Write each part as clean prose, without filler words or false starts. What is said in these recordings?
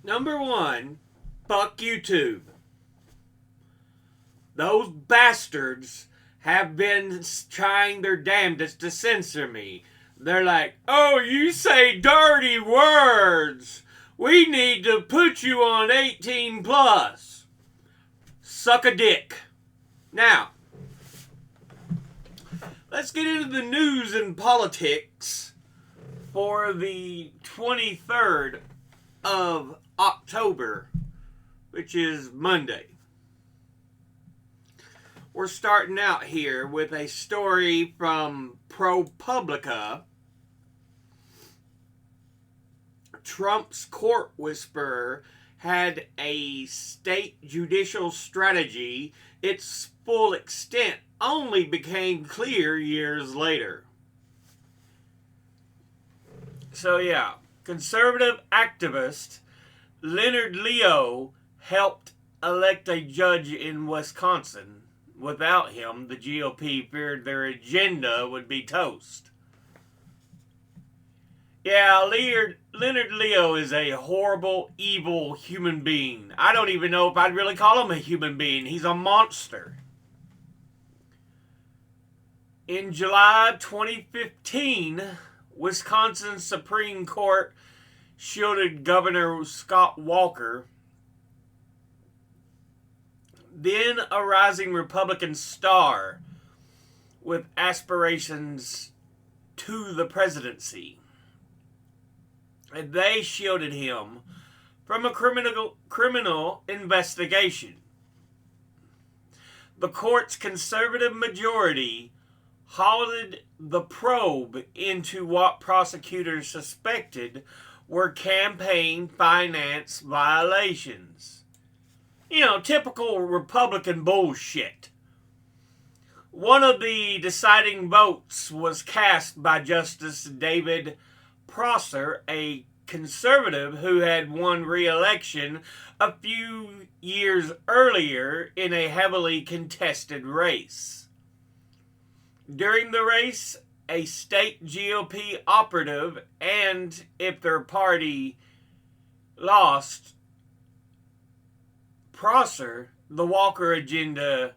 Number one, fuck YouTube. Those bastards have been trying their damnedest to censor me. They're like, oh, you say dirty words. We need to put you on 18 plus. Suck a dick. Now, let's get into the news and politics for the 23rd of October, which is Monday. We're starting out here with a story from ProPublica. Trump's court whisperer had a state judicial strategy. Its full extent only became clear years later. So, yeah, conservative activist Leonard Leo helped elect a judge in Wisconsin. Without him, the GOP feared their agenda would be toast. Yeah, Leonard Leo is a horrible, evil human being. I don't even know if I'd really call him a human being. He's a monster. In July 2015, Wisconsin Supreme Court shielded Governor Scott Walker, then a rising Republican star with aspirations to the presidency. And they shielded him from a criminal investigation. The court's conservative majority halted the probe into what prosecutors suspected were campaign finance violations. You know, typical Republican bullshit. One of the deciding votes was cast by Justice David Prosser, a conservative who had won re-election a few years earlier in a heavily contested race. During the race, a state GOP operative, and if their party lost, Prosser, the Walker agenda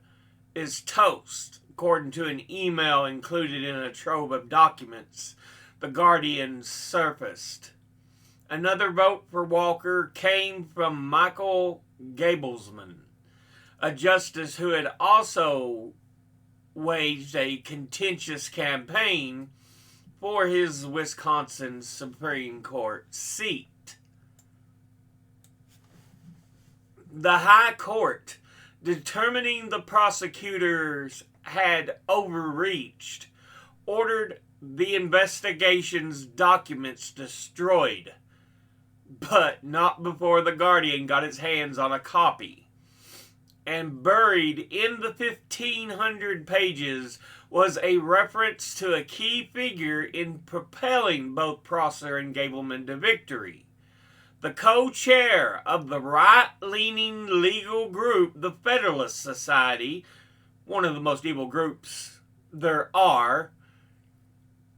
is toast, according to an email included in a trove of documents The Guardian surfaced. Another vote for Walker came from Michael Gablesman, a justice who had also waged a contentious campaign for his Wisconsin Supreme Court seat. The High Court, determining the prosecutors had overreached, ordered the investigation's documents destroyed, but not before the Guardian got its hands on a copy. And buried in the 1,500 pages was a reference to a key figure in propelling both Prosser and Gableman to victory. The co-chair of the right-leaning legal group, the Federalist Society, one of the most evil groups there are,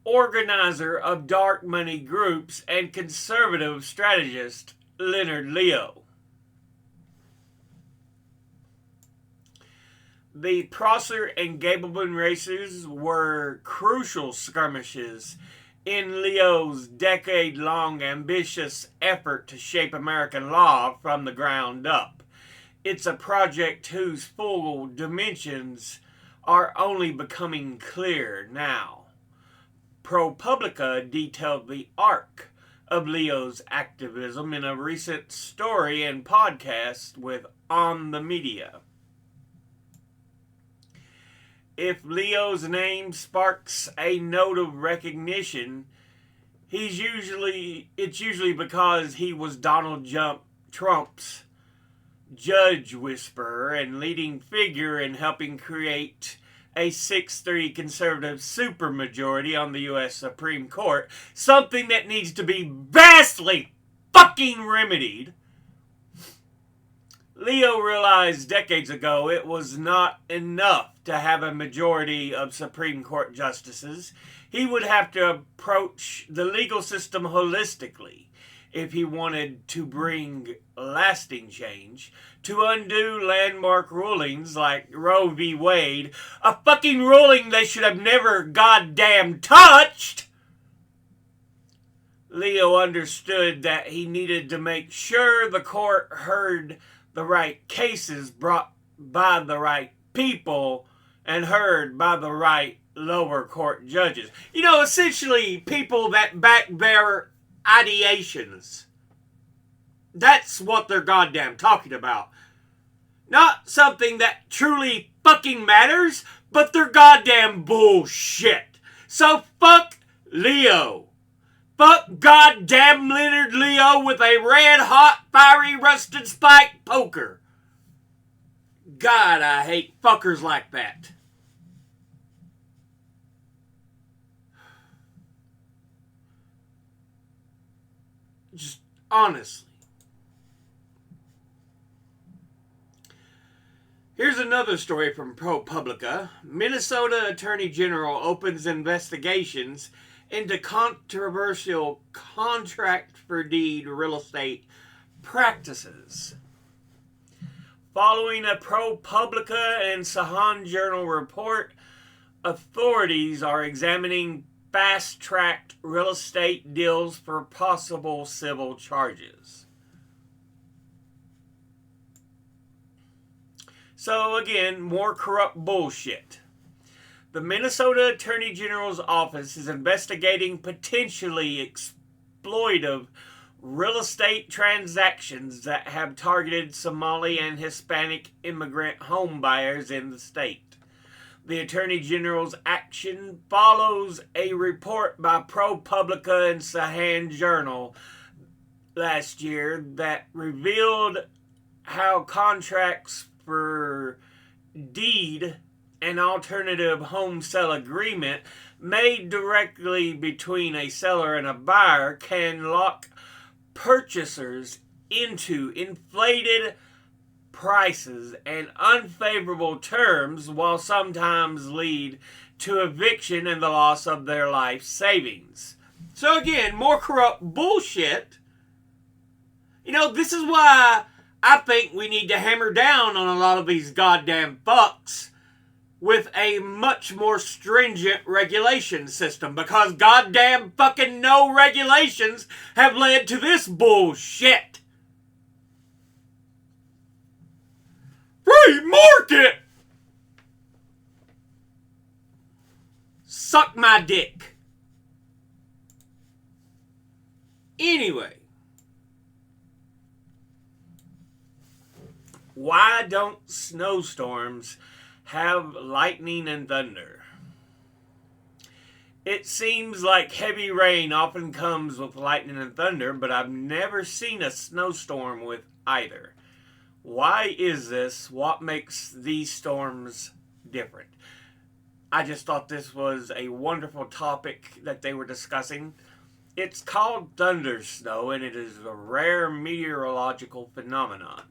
organizer of dark money groups, and conservative strategist Leonard Leo. The Prosser and Gableman races were crucial skirmishes in Leo's decade-long ambitious effort to shape American law from the ground up. It's a project whose full dimensions are only becoming clear now. ProPublica detailed the arc of Leo's activism in a recent story and podcast with On the Media. If Leo's name sparks a note of recognition, it's usually because he was Donald Trump's judge whisperer and leading figure in helping create a 6-3 conservative supermajority on the U.S. Supreme Court, something that needs to be vastly fucking remedied. Leo realized decades ago it was not enough to have a majority of Supreme Court justices. He would have to approach the legal system holistically. if he wanted to bring lasting change, to undo landmark rulings like Roe v. Wade, a fucking ruling they should have never goddamn touched. Leo understood that he needed to make sure the court heard the right cases brought by the right people and heard by the right lower court judges. You know, essentially people that back their ideations. That's what they're goddamn talking about. Not something that truly fucking matters, but they're goddamn bullshit. So fuck Leo. Fuck goddamn Leonard Leo with a red hot fiery rusted spike poker. God, I hate fuckers like that. Just honestly. Here's another story from ProPublica. Minnesota Attorney General opens investigations into controversial contract for deed real estate practices. Following a ProPublica and Sahan Journal report, authorities are examining fast-tracked real estate deals for possible civil charges. So again, more corrupt bullshit. The Minnesota Attorney General's office is investigating potentially exploitive real estate transactions that have targeted Somali and Hispanic immigrant home buyers in the state. The Attorney General's action follows a report by ProPublica and Sahan Journal last year that revealed how contracts for deed an alternative home sale agreement made directly between a seller and a buyer can lock purchasers into inflated prices and unfavorable terms, while sometimes lead to eviction and the loss of their life savings. So again, more corrupt bullshit. You know, this is why I think we need to hammer down on a lot of these goddamn fucks with a much more stringent regulation system, because goddamn fucking no regulations have led to this bullshit. Free market! Suck my dick. Anyway. Why don't snowstorms have lightning and thunder? It seems like heavy rain often comes with lightning and thunder, but I've never seen a snowstorm with either. Why is this? What makes these storms different? I just thought this was a wonderful topic that they were discussing. It's called thunder snow, and it is a rare meteorological phenomenon.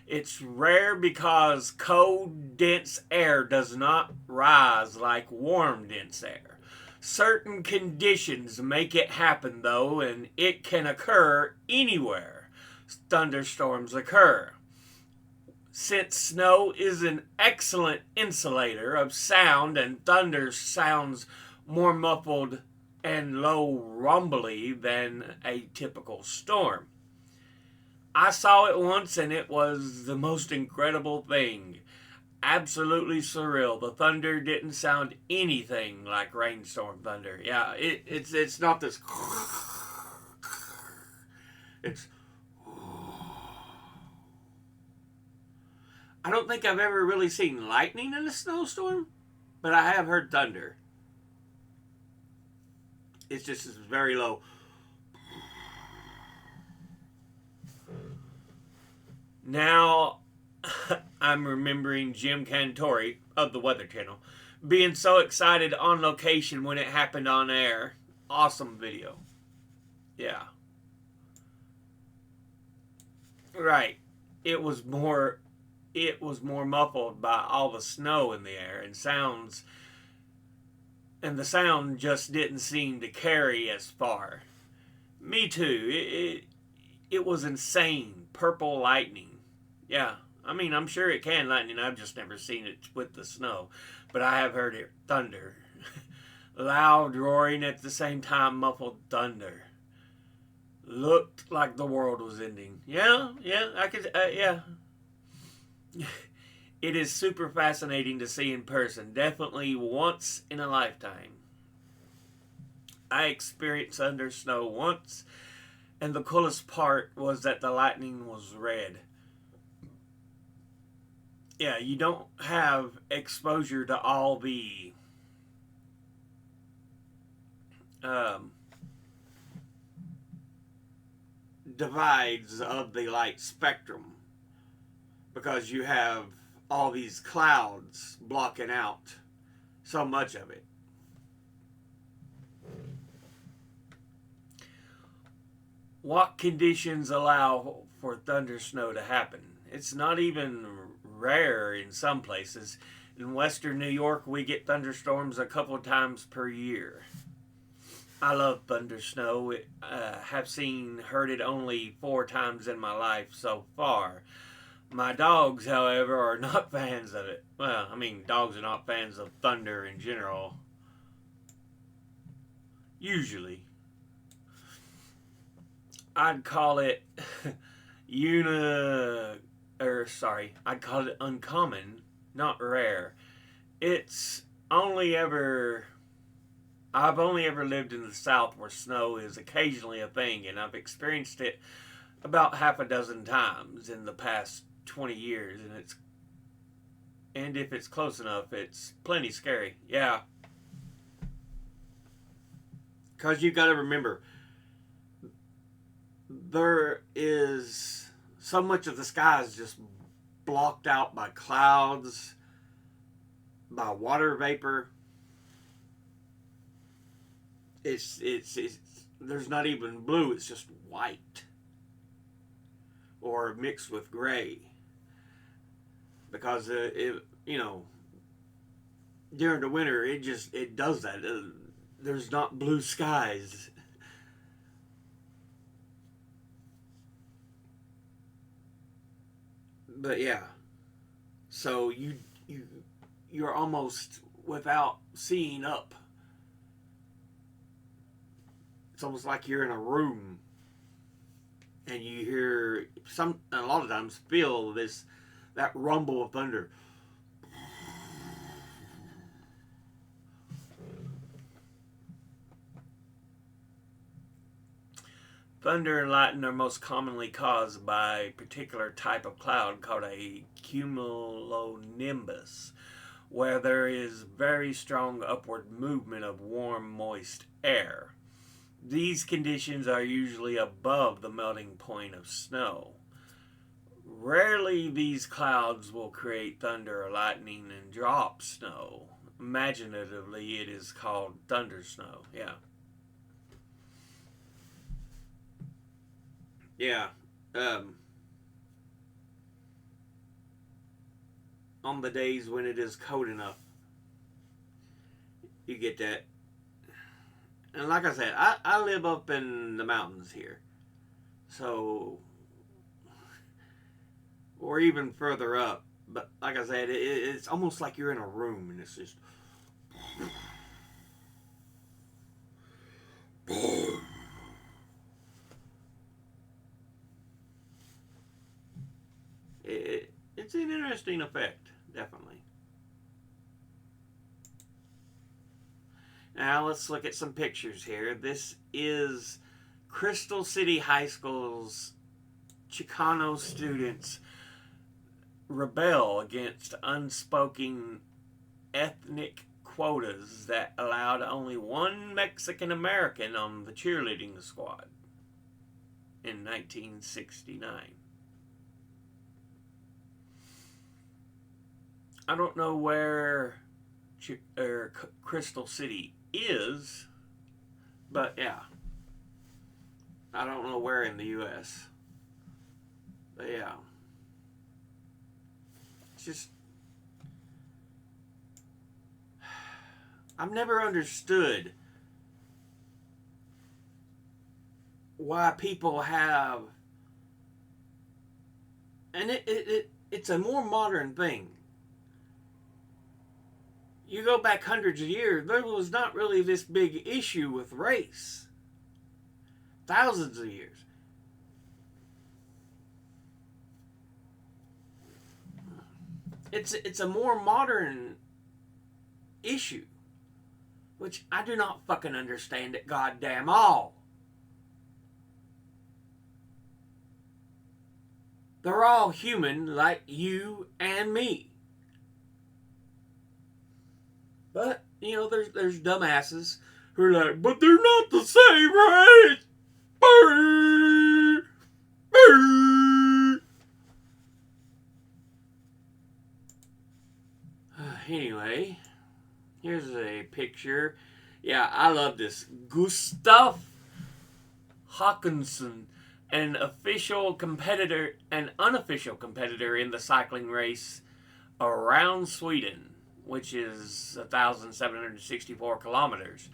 It's rare because cold, dense air does not rise like warm, dense air. Certain conditions make it happen, though, and it can occur anywhere thunderstorms occur. Since snow is an excellent insulator of sound and thunder sounds more muffled and low rumbly than a typical storm. I saw it once and it was the most incredible thing. Absolutely surreal. The thunder didn't sound anything like rainstorm thunder. Yeah, it's not this. It's. I don't think I've ever really seen lightning in a snowstorm, but I have heard thunder. It's just very low. Now, I'm remembering Jim Cantori of the Weather Channel being so excited on location when it happened on air. Awesome video. Yeah. Right. It was more muffled by all the snow in the air and sounds, and the sound just didn't seem to carry as far. Me too. It was insane. Purple lightning. Yeah. I mean, I'm sure it can lightning. I've just never seen it with the snow. But I have heard it thunder. Loud roaring at the same time, muffled thunder. Looked like the world was ending. Yeah, yeah, I could, yeah. It is super fascinating to see in person. Definitely once in a lifetime. I experienced thunder snow once, and the coolest part was that the lightning was red. Yeah, you don't have exposure to all the um, divides of the light spectrum because you have all these clouds blocking out so much of it. What conditions allow for thunder snow to happen? It's not even rare in some places. In western New York, we get thunderstorms a couple of times per year. I love thunder snow. Have heard it only 4 times in my life so far. My dogs, however, are not fans of it. Well, I mean, dogs are not fans of thunder in general. Usually. I'd call it I'd call it uncommon, not rare. It's only ever I've only ever lived in the South where snow is occasionally a thing, and I've experienced it about half a dozen times in the past 20 years, and if it's close enough, it's plenty scary. Yeah, because you got to remember, there is so much of the sky is just blocked out by clouds, by water vapor. It's there's not even blue, it's just white or mixed with gray because during the winter it does that. There's not blue skies. But yeah, so you're almost without seeing up. It's almost like you're in a room and you hear a lot of times feel that rumble of thunder. Thunder and lightning are most commonly caused by a particular type of cloud called a cumulonimbus, where there is very strong upward movement of warm, moist air. These conditions are usually above the melting point of snow. Rarely these clouds will create thunder or lightning and drop snow. Imaginatively, it is called thunder snow. Yeah. Yeah. Um, on the days when it is cold enough, you get that. And like I said, I live up in the mountains here. So, or even further up. But like I said, it's almost like you're in a room and it's just. It's an interesting effect, definitely. Now let's look at some pictures here. This is Crystal City High School's Chicano students rebel against unspoken ethnic quotas that allowed only one Mexican American on the cheerleading squad in 1969. I don't know where Crystal City is, but yeah. I don't know where in the U.S. But yeah. It's just. I've never understood why people have And it's a more modern thing. You go back hundreds of years, there was not really this big issue with race. Thousands of years. It's a more modern issue, which I do not fucking understand it goddamn all. They're all human like you and me. But, you know, there's dumbasses who are like, but they're not the same race. Anyway, here's a picture. Yeah, I love this. Gustav Håkansson, an official competitor, an unofficial competitor in the cycling race around Sweden, which is 1,764 kilometers.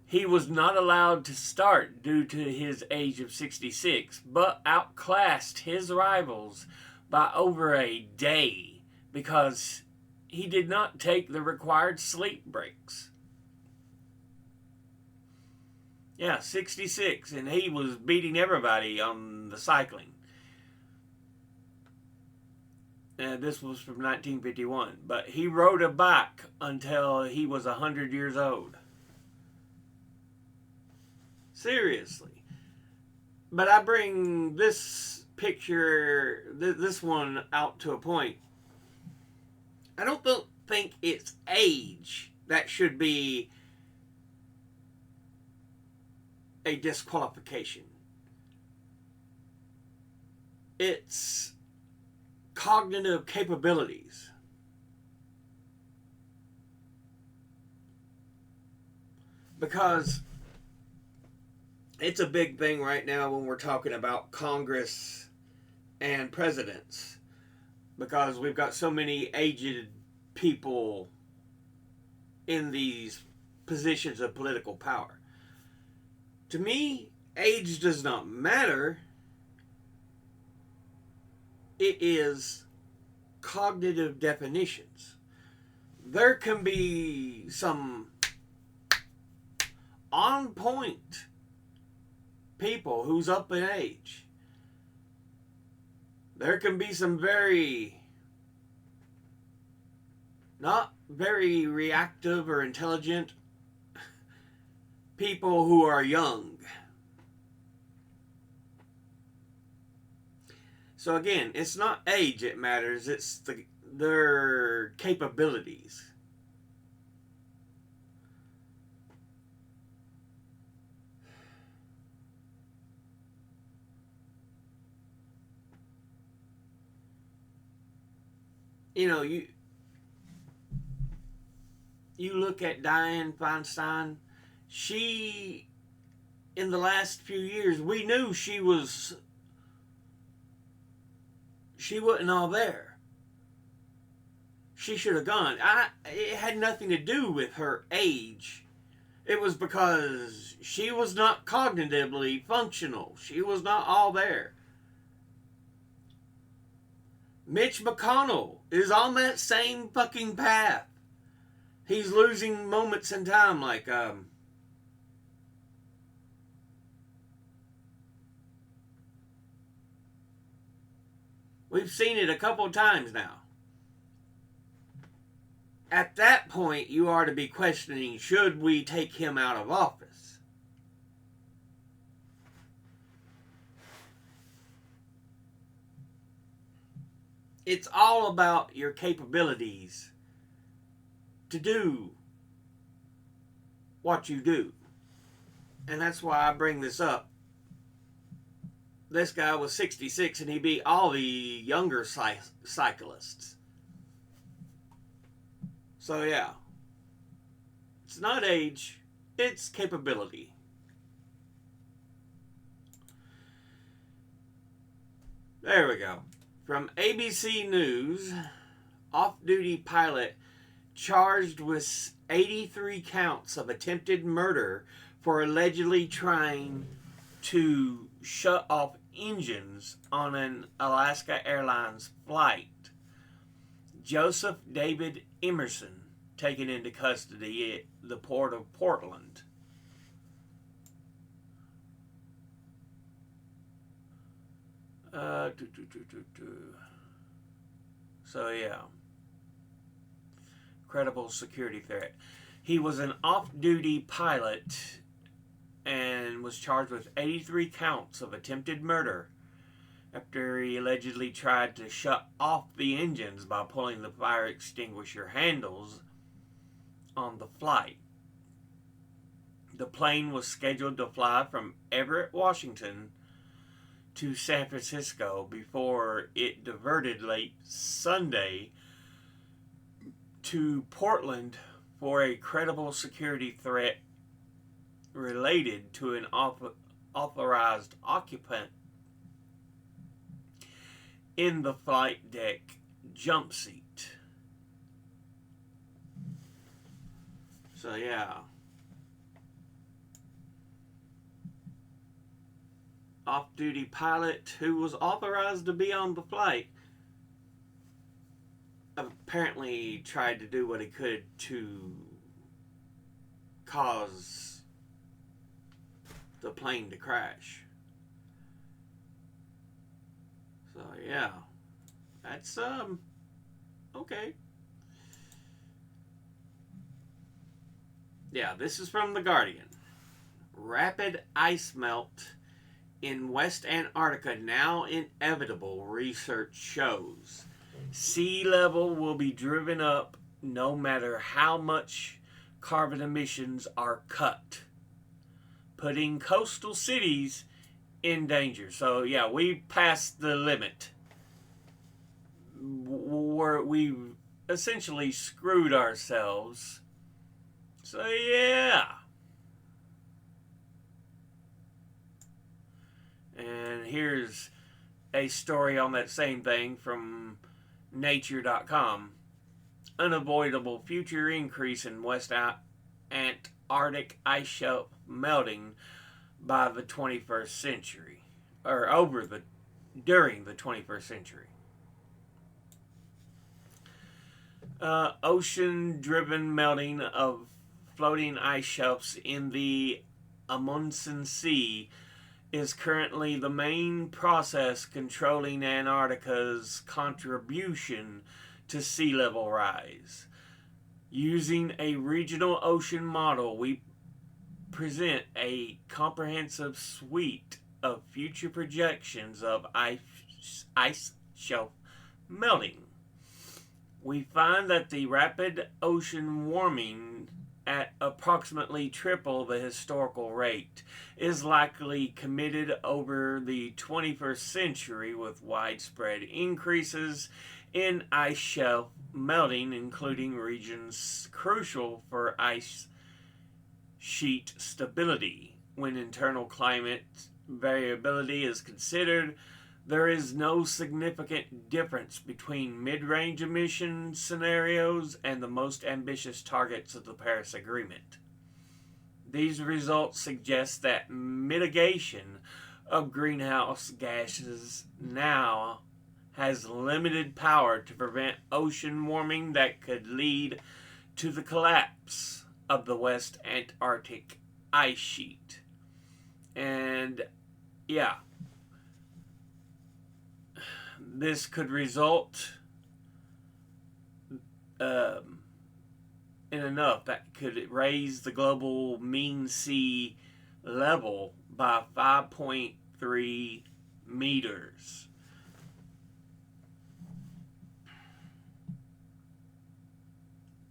He was not allowed to start due to his age of 66, but outclassed his rivals by over a day because he did not take the required sleep breaks. Yeah, 66, and he was beating everybody on the cycling. And this was from 1951, but he rode a bike until he was 100 years old. Seriously. But I bring this picture, this one out to a point. I don't think it's age that should be a disqualification. It's cognitive capabilities. Because it's a big thing right now when we're talking about Congress and presidents. Because we've got so many aged people in these positions of political power. To me, age does not matter. It is cognitive definitions. There can be some on point people who's up in age. There can be some not very reactive or intelligent people who are young. So again, it's not age it matters, it's their capabilities. You know, you look at Dianne Feinstein, she, in the last few years, we knew she wasn't all there. She should have gone. It had nothing to do with her age. It was because she was not cognitively functional. She was not all there. Mitch McConnell is on that same fucking path. He's losing moments in time like, we've seen it a couple of times now. At that point, you are to be questioning, should we take him out of office? It's all about your capabilities to do what you do. And that's why I bring this up. This guy was 66 and he beat all the younger cyclists. So yeah, it's not age, it's capability. There we go. From ABC News, off-duty pilot charged with 83 counts of attempted murder for allegedly trying to shut off engines on an Alaska Airlines flight. Joseph David Emerson taken into custody at the port of Portland. So yeah, credible security threat. He was an off-duty pilot and was charged with 83 counts of attempted murder after he allegedly tried to shut off the engines by pulling the fire extinguisher handles on the flight. The plane was scheduled to fly from Everett, Washington to San Francisco before it diverted late Sunday to Portland for a credible security threat related to an authorized occupant in the flight deck jump seat. So yeah, off-duty pilot who was authorized to be on the flight apparently tried to do what he could to cause the plane to crash. So yeah, that's okay. Yeah, this is from The Guardian. Rapid ice melt in West Antarctica now inevitable, research shows. Sea level will be driven up no matter how much carbon emissions are cut, putting coastal cities in danger. So yeah, we passed the limit. We've essentially screwed ourselves. So yeah. And here's a story on that same thing from Nature.com. Unavoidable future increase in West Antarctic ice shelf melting by the 21st century, or during the 21st century. Ocean-driven melting of floating ice shelves in the Amundsen Sea is currently the main process controlling Antarctica's contribution to sea level rise. Using a regional ocean model, we present a comprehensive suite of future projections of ice shelf melting. We find that the rapid ocean warming at approximately triple the historical rate is likely committed over the 21st century, with widespread increases in ice shelf melting, including regions crucial for ice sheet stability. When internal climate variability is considered, there is no significant difference between mid-range emission scenarios and the most ambitious targets of the Paris Agreement. These results suggest that mitigation of greenhouse gases now has limited power to prevent ocean warming that could lead to the collapse of the West Antarctic ice sheet. And yeah, this could result in enough that could raise the global mean sea level by 5.3 meters.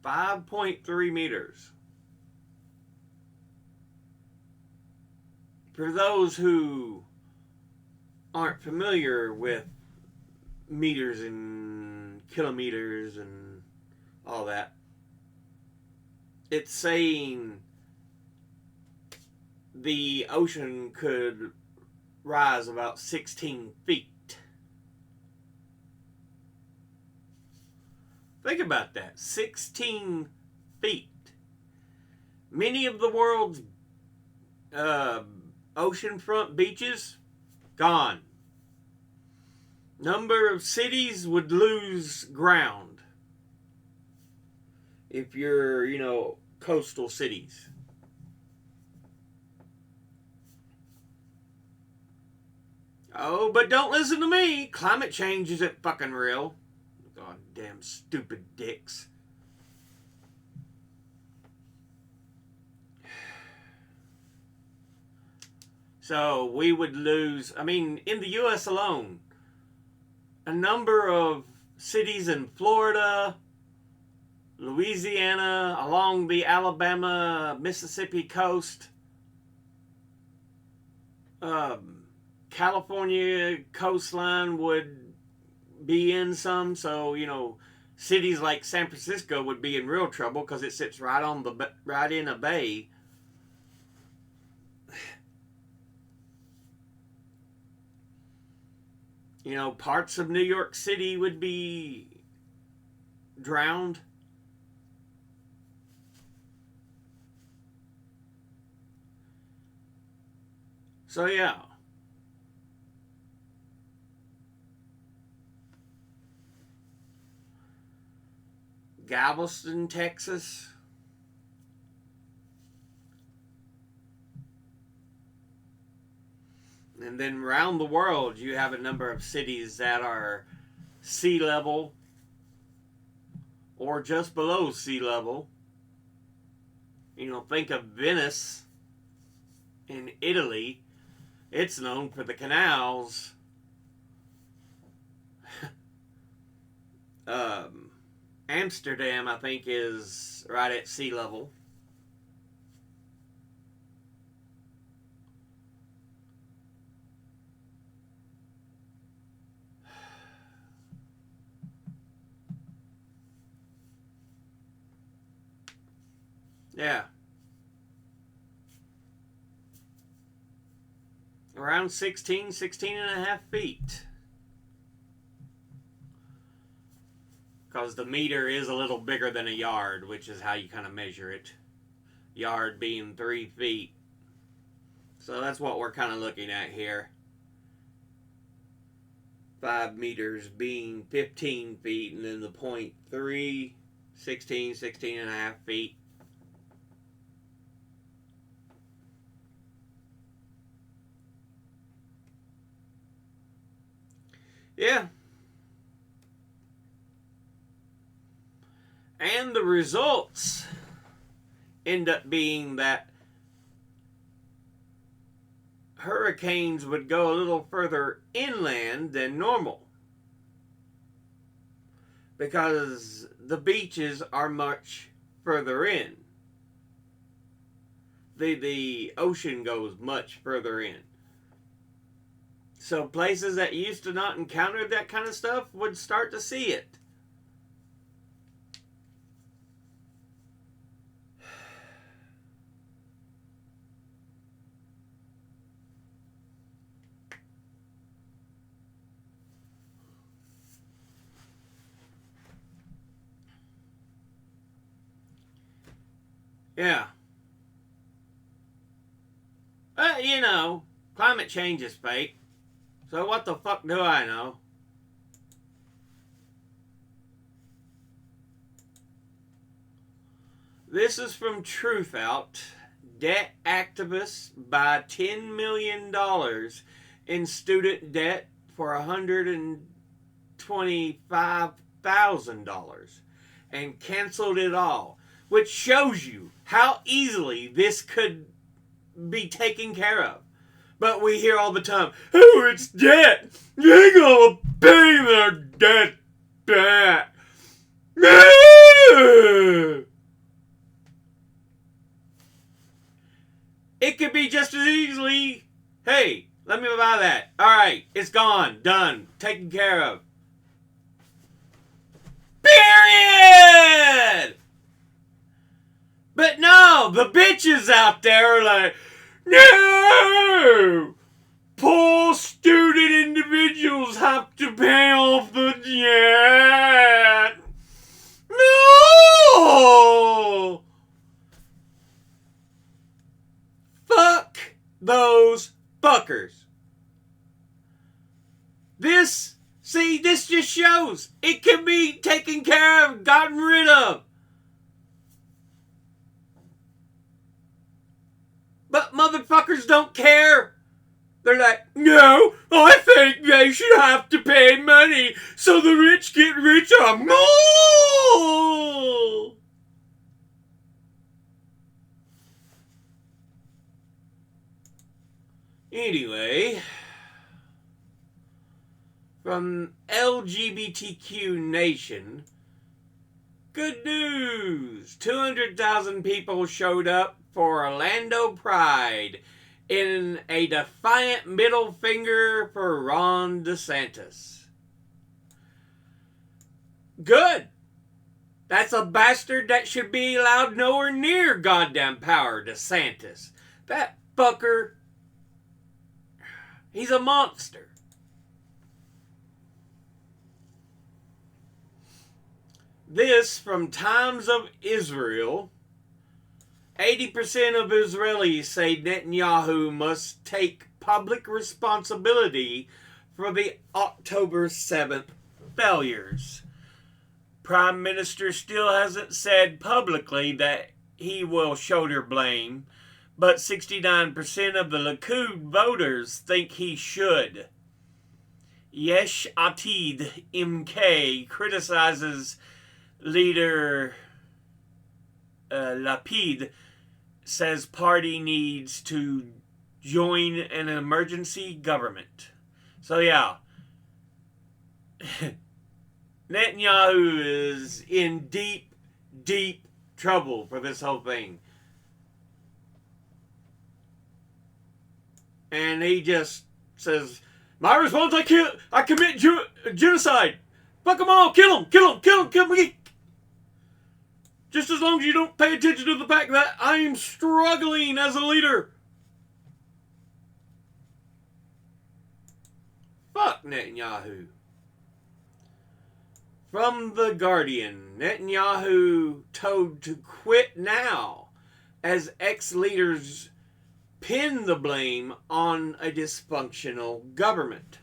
$5.3 meters. For those who aren't familiar with meters and kilometers and all that, it's saying the ocean could rise about 16 feet. Think about that. 16 feet. Many of the world's oceanfront beaches, gone. Number of cities would lose ground if you're, coastal cities. Oh, but don't listen to me. Climate change isn't fucking real. God damn stupid dicks. So we would lose, in the US alone, a number of cities in Florida, Louisiana, along the Alabama, Mississippi coast, California coastline would be in some. So, cities like San Francisco would be in real trouble because it sits right in a bay. Parts of New York City would be drowned. So, yeah. Galveston, Texas. And then around the world, you have a number of cities that are sea level or just below sea level. Think of Venice in Italy. It's known for the canals. Amsterdam, I think, is right at sea level. Yeah. Around 16 and a half feet. Because the meter is a little bigger than a yard, which is how you kind of measure it. Yard being 3 feet. So that's what we're kind of looking at here. 5 meters being 15 feet, and then the point 3, 16 and a half feet. Yeah. And the results end up being that hurricanes would go a little further inland than normal because the beaches are much further in. The ocean goes much further in. So places that used to not encounter that kind of stuff would start to see it. Yeah. Climate change is fake. So what the fuck do I know? This is from Truthout. Debt activists buy $10 million in student debt for $125,000 and canceled it all. Which shows you how easily this could be taken care of. But we hear all the time, oh, it's debt. They're going to pay their debt back. It could be just as easily, hey, let me buy that. All right, it's gone, done, taken care of. Period! But no, the bitches out there are like, no! Poor student individuals have to pay off the debt. No! Fuck those fuckers. This See, this just shows it can be taken care of, gotten rid of. But motherfuckers don't care. They're like, no, I think they should have to pay money so the rich get richer. No! Anyway, from LGBTQ Nation, good news! 200,000 people showed up for Orlando Pride in a defiant middle finger for Ron DeSantis. Good! That's a bastard that should be allowed nowhere near goddamn power, DeSantis. That fucker, he's a monster. This from Times of Israel. 80% of Israelis say Netanyahu must take public responsibility for the October 7th failures. Prime Minister still hasn't said publicly that he will shoulder blame, but 69% of the Likud voters think he should. Yesh Atid MK criticizes leader Lapid, says party needs to join an emergency government. So yeah, Netanyahu is in deep, deep trouble for this whole thing. And he just says, my response, I commit genocide. Fuck them all, kill them. Just as long as you don't pay attention to the fact that I'm struggling as a leader. Fuck Netanyahu. From The Guardian, Netanyahu told to quit now as ex-leaders pin the blame on a dysfunctional government.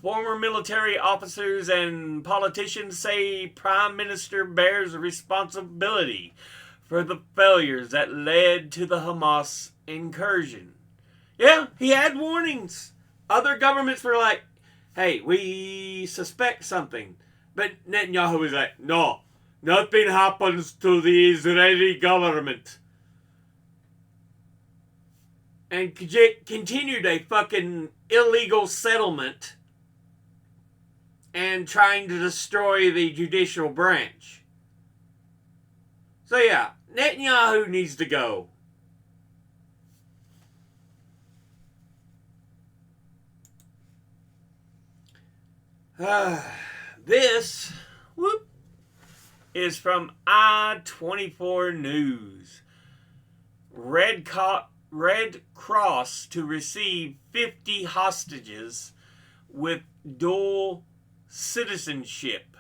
Former military officers and politicians say Prime Minister bears responsibility for the failures that led to the Hamas incursion. Yeah, he had warnings. Other governments were like, hey, we suspect something. But Netanyahu was like, no, nothing happens to the Israeli government. And continued a fucking illegal settlement and trying to destroy the judicial branch. So yeah, Netanyahu needs to go. This is from I-24 News. Red Cross to receive 50 hostages with dual citizenship.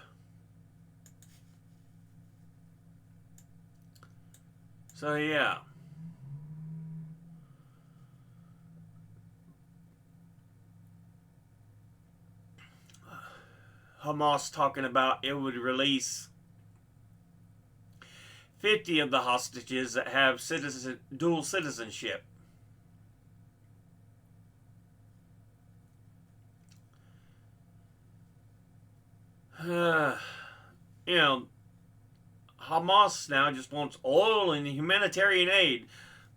So yeah. Hamas talking about it would release 50 of the hostages that have dual citizenship. You know, Hamas now just wants oil and humanitarian aid.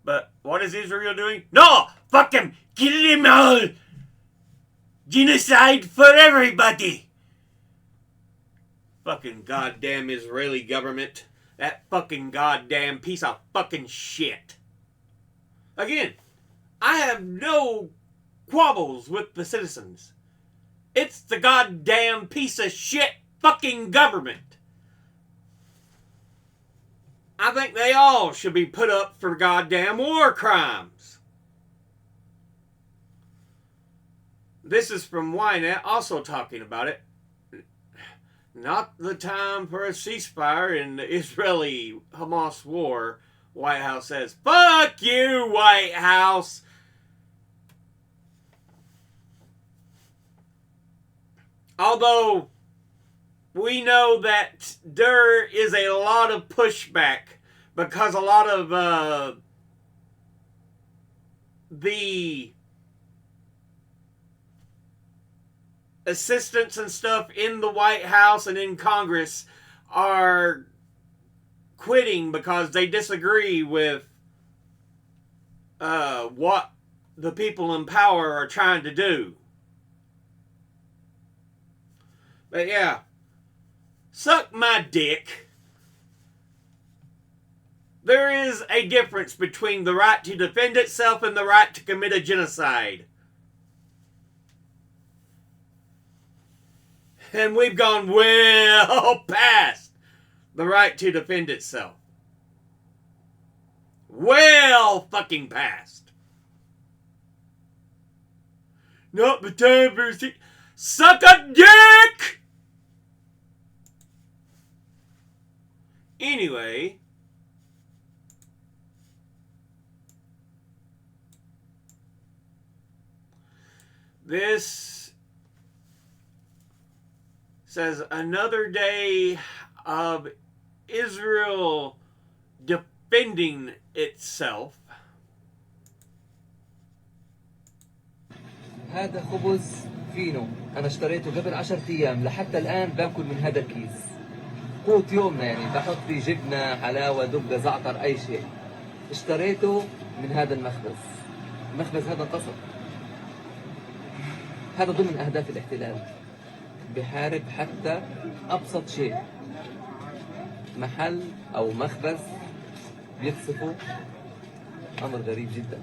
But what is Israel doing? No! Fuck him! Kill them all! Genocide for everybody! Fucking goddamn Israeli government. That fucking goddamn piece of fucking shit. Again, I have no quabbles with the citizens. It's the goddamn piece of shit fucking government. I think they all should be put up for goddamn war crimes. This is from Ynet, also talking about it. Not the time for a ceasefire in the Israeli-Hamas war, White House says. Fuck you, White House! Although we know that there is a lot of pushback because a lot of the assistants and stuff in the White House and in Congress are quitting because they disagree with what the people in power are trying to do. But yeah, suck my dick. There is a difference between the right to defend itself and the right to commit a genocide. And we've gone well past the right to defend itself. Well fucking past. Not the time for suck a dick! Anyway, this says another day of Israel defending itself. هذا خبز فينو أنا اشتريته قبل 10 أيام لحتى الآن باكل من هذا الكيس. قوت يومنا يعني بحط فيه جبنة حلاوة دبة زعتر أي شيء. اشتريته من هذا المخبز. المخبز هذا انتصر. هذا ضمن أهداف الاحتلال. بحارب حتى أبسط شيء. محل أو مخبز بيقصفوا أمر غريب جدا.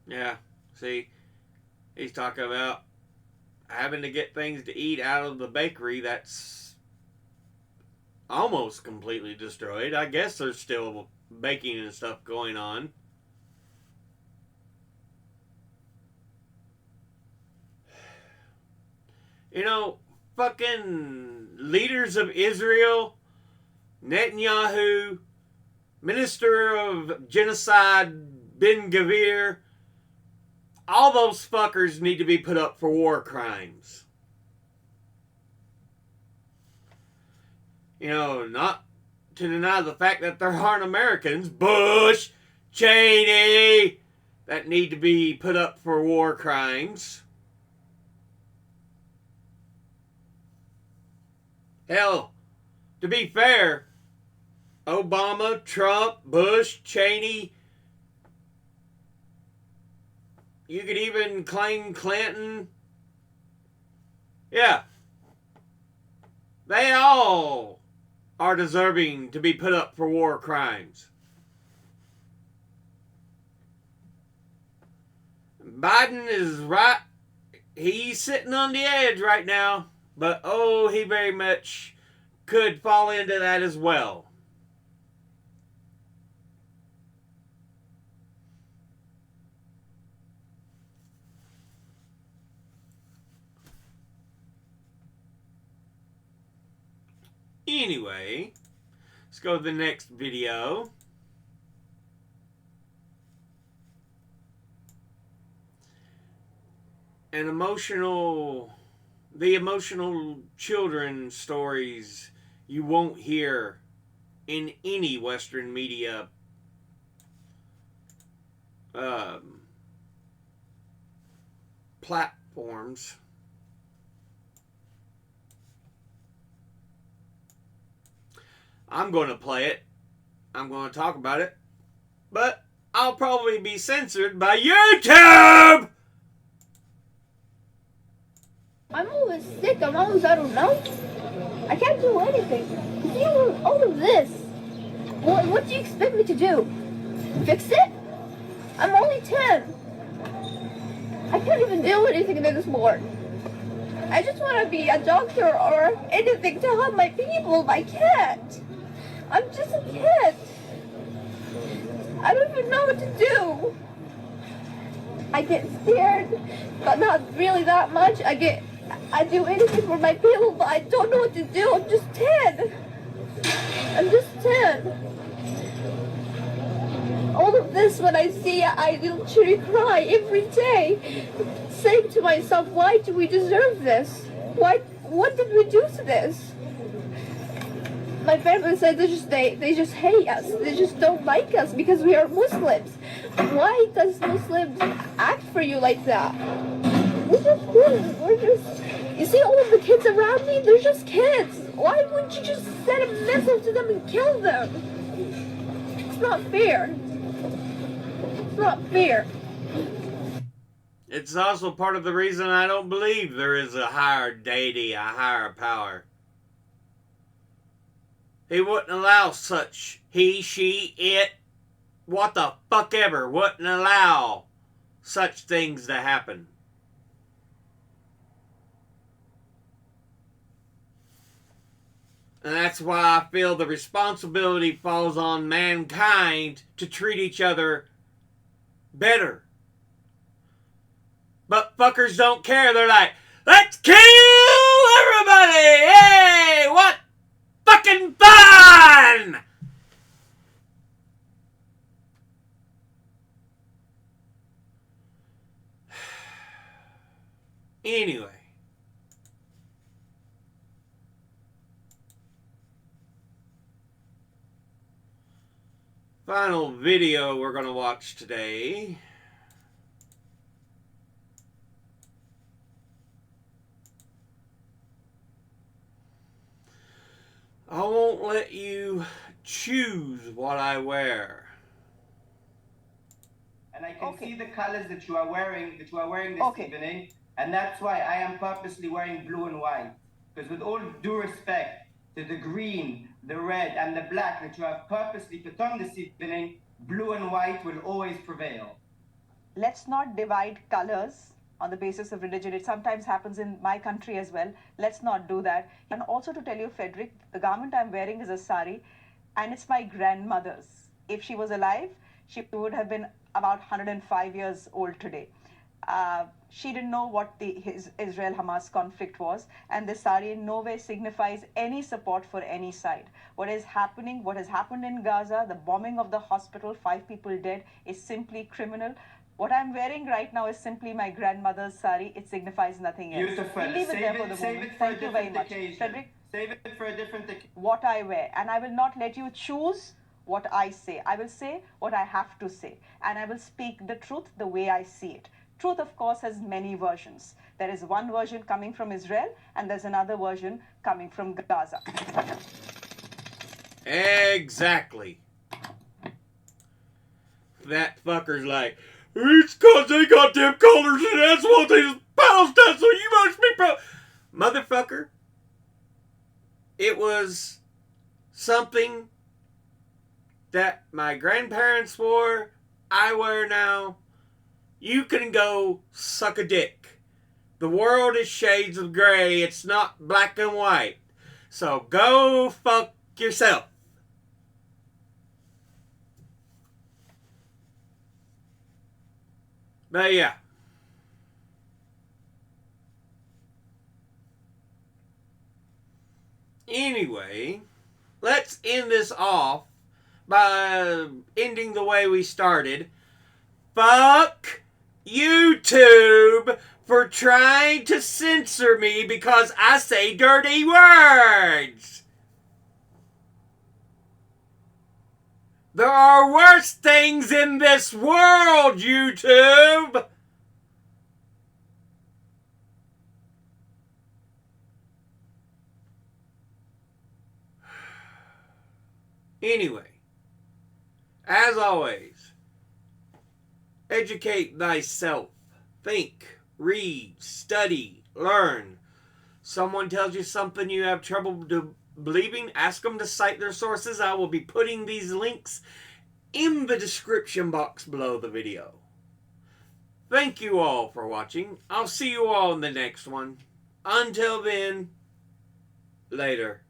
Yeah, see, he's talking about having to get things to eat out of the bakery that's almost completely destroyed. I guess there's still baking and stuff going on. You know, fucking leaders of Israel, Netanyahu, Minister of Genocide, Ben-Gvir, all those fuckers need to be put up for war crimes. You know, not to deny the fact that there aren't Americans, Bush, Cheney, that need to be put up for war crimes. Hell, to be fair, Obama, Trump, Bush, Cheney, you could even claim Clinton. Yeah. They all are deserving to be put up for war crimes. Biden is right. He's sitting on the edge right now. But oh, he very much could fall into that as well. Anyway, let's go to the next video. The emotional children stories you won't hear in any Western media platforms. I'm going to play it. I'm going to talk about it. But I'll probably be censored by YouTube! I'm always sick. I'm always out of notes. I can't do anything. See all of this. What do you expect me to do? Fix it? I'm only 10. I can't even do anything anymore. I just want to be a doctor or anything to help my people, but I can't. I'm just a kid. I don't even know what to do. I get scared, but not really that much. I do anything for my people, but I don't know what to do. I'm just 10. I'm just 10. all of this, when I see it, I literally cry every day, saying to myself, why do we deserve this? What did we do to this? My family said they just hate us. They just don't like us because we are Muslims. Why does Muslims act for you like that? We're just kids. You see all of the kids around me? They're just kids. Why wouldn't you just send a missile to them and kill them? It's not fair. It's not fair. It's also part of the reason I don't believe there is a higher deity, a higher power. He wouldn't allow such he, she, it, what the fuck ever, wouldn't allow such things to happen. And that's why I feel the responsibility falls on mankind to treat each other better. But fuckers don't care. They're like, let's kill everybody! Hey, what fucking fun! Anyway. Final video we're going to watch today. I won't let you choose what I wear. And I can see the colors that you are wearing this evening, and that's why I am purposely wearing blue and white. Because with all due respect to the green, the red, and the black that you have purposely put on this evening, blue and white will always prevail. Let's not divide colors on the basis of religion. It sometimes happens in my country as well. Let's not do that. And also to tell you, Frederick, the garment I'm wearing is a sari, and it's my grandmother's. If she was alive, she would have been about 105 years old today. She didn't know what the Israel-Hamas conflict was, and this sari in no way signifies any support for any side. What has happened in Gaza, the bombing of the hospital, 5 people dead, is simply criminal. What I'm wearing right now is simply my grandmother's sari. It signifies nothing else. Beautiful. We'll leave it there for the moment. Thank you very much. Frederick, Save it for a different occasion. what I wear, and I will not let you choose what I say. I will say what I have to say, and I will speak the truth the way I see it. Truth, of course, has many versions. There is one version coming from Israel, and there's another version coming from Gaza. Exactly. That fucker's like, it's because they got them colors and that's what they Palestine, so you must be Motherfucker, it was something that my grandparents wore, I wear now. You can go suck a dick. The world is shades of gray. It's not black and white. So go fuck yourself. But yeah. Anyway, let's end this off by ending the way we started. Fuck YouTube for trying to censor me because I say dirty words. There are worse things in this world, YouTube. Anyway, as always, educate thyself. Think, read, study, learn. Someone tells you something you have trouble believing, ask them to cite their sources. I will be putting these links in the description box below the video. Thank you all for watching. I'll see you all in the next one. Until then, later.